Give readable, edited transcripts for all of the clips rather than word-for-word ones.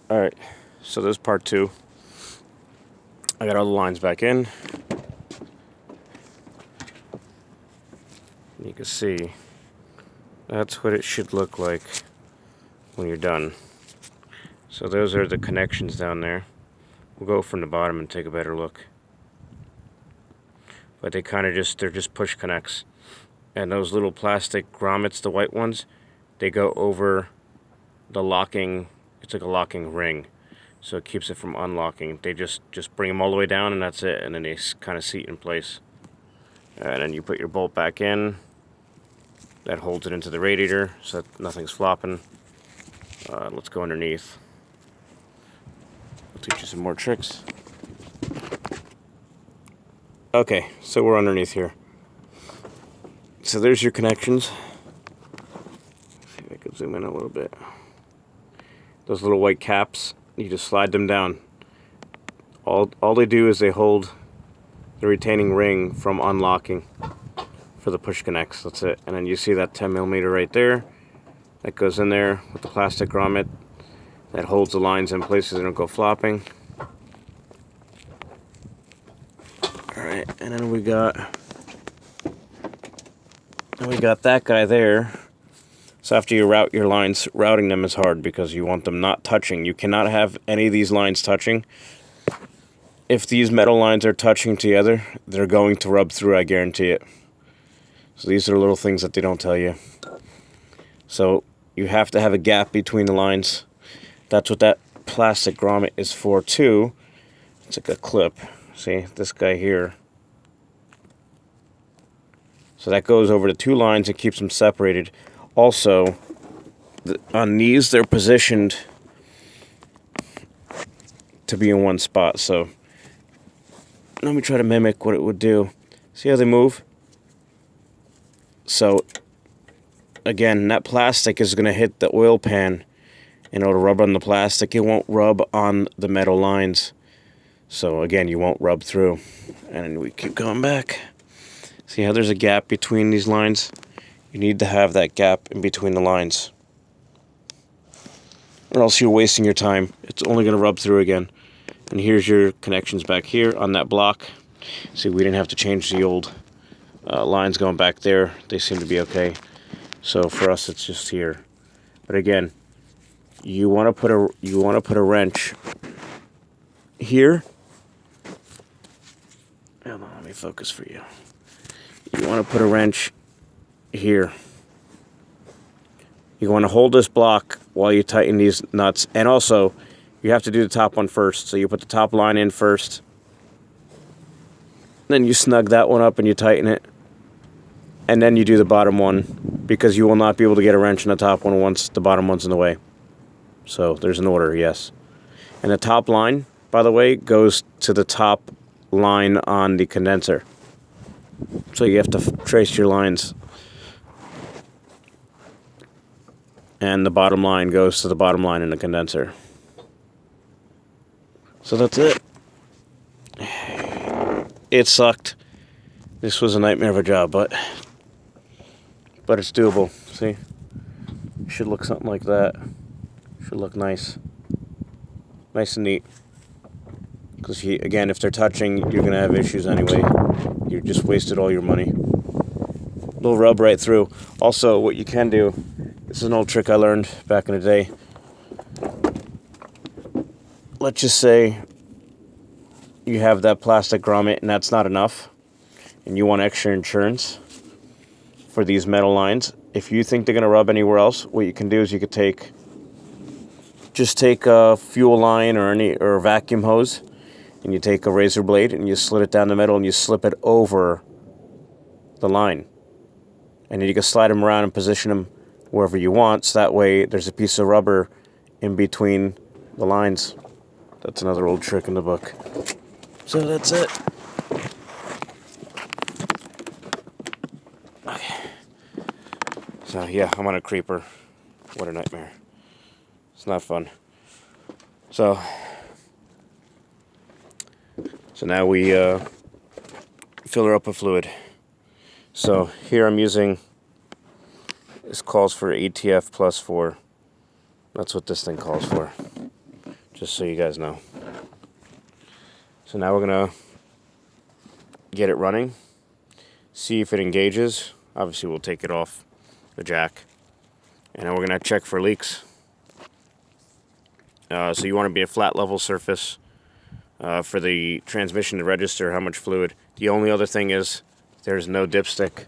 Alright, so this is part 2. I got all the lines back in. You can see that's what it should look like when you're done. So those are the connections down there. We'll go from the bottom and take a better look. But they kind of they're just push connects. And those little plastic grommets, the white ones, they go over the locking, it's like a locking ring. So it keeps it from unlocking. They just bring them all the way down and that's it. And then they kind of seat in place. And then you put your bolt back in. That holds it into the radiator so that nothing's flopping. Let's go underneath. I'll teach you some more tricks. Okay, so we're underneath here. So there's your connections. See if I can zoom in a little bit. Those little white caps, you just slide them down. All they do is they hold the retaining ring from unlocking for the push connects. That's it. And then you see that 10mm right there. That goes in there with the plastic grommet. That holds the lines in place so they don't go flopping. Alright, and then we got that guy there. So after you route your lines, routing them is hard because you want them not touching. You cannot have any of these lines touching. If these metal lines are touching together, they're going to rub through, I guarantee it. So these are little things that they don't tell you. So you have to have a gap between the lines. That's what that plastic grommet is for too. It's like a clip. See, this guy here. So that goes over the two lines and keeps them separated. Also, on these, they're positioned to be in one spot. So let me try to mimic what it would do. See how they move? So again, that plastic is going to hit the oil pan and it'll rub on the plastic. It won't rub on the metal lines. So again, you won't rub through. And we keep going back. See how there's a gap between these lines? You need to have that gap in between the lines. Or else you're wasting your time. It's only going to rub through again. And here's your connections back here on that block. See, we didn't have to change the old lines going back there. They seem to be okay. So for us, it's just here. But again, you want to put a wrench here. Hold on, let me focus for you. You want to put a wrench here. You want to hold this block while you tighten these nuts. And also, you have to do the top one first. So you put the top line in first. Then you snug that one up and you tighten it. And then you do the bottom one, because you will not be able to get a wrench in the top one once the bottom one's in the way. So there's an order, yes. And the top line, by the way, goes to the top line on the condenser. So you have to trace your lines. And the bottom line goes to the bottom line in the condenser. So that's it. It sucked. This was a nightmare of a job, but it's doable. See? It should look something like that. Should look nice. Nice and neat. Because, again, if they're touching, you're going to have issues anyway. You just wasted all your money. They'll rub right through. Also, what you can do, this is an old trick I learned back in the day. Let's just say you have that plastic grommet and that's not enough. And you want extra insurance for these metal lines. If you think they're going to rub anywhere else, what you can do is you could take a fuel line or a vacuum hose, and you take a razor blade and you slit it down the middle and you slip it over the line. And then you can slide them around and position them wherever you want, so that way there's a piece of rubber in between the lines. That's another old trick in the book. So that's it. Okay. So yeah, I'm on a creeper. What a nightmare. It's not fun. So now we fill her up with fluid. So here I'm using, this calls for ATF plus 4. That's what this thing calls for. just so you guys know. So now we're gonna get it running, see if it engages. Obviously we'll take it off the jack, and then we're gonna check for leaks. So you want to be a flat level surface for the transmission to register how much fluid. The only other thing is there's no dipstick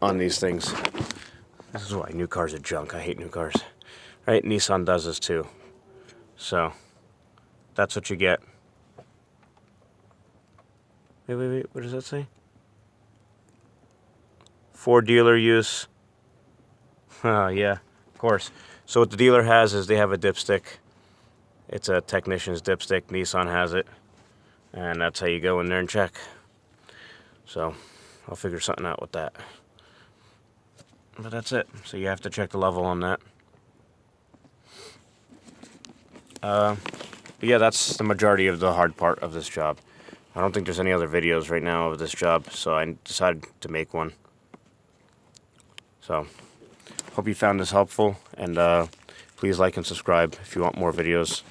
on these things. This is why new cars are junk. I hate new cars. Right? Nissan does this too. So that's what you get. Wait. What does that say? For dealer use. Oh, yeah, of course. So what the dealer has is they have a dipstick. It's a technician's dipstick. Nissan has it. And that's how you go in there and check. So I'll figure something out with that. But that's it. So you have to check the level on that. But yeah, that's the majority of the hard part of this job. I don't think there's any other videos right now of this job, so I decided to make one. So, hope you found this helpful, and please like and subscribe if you want more videos.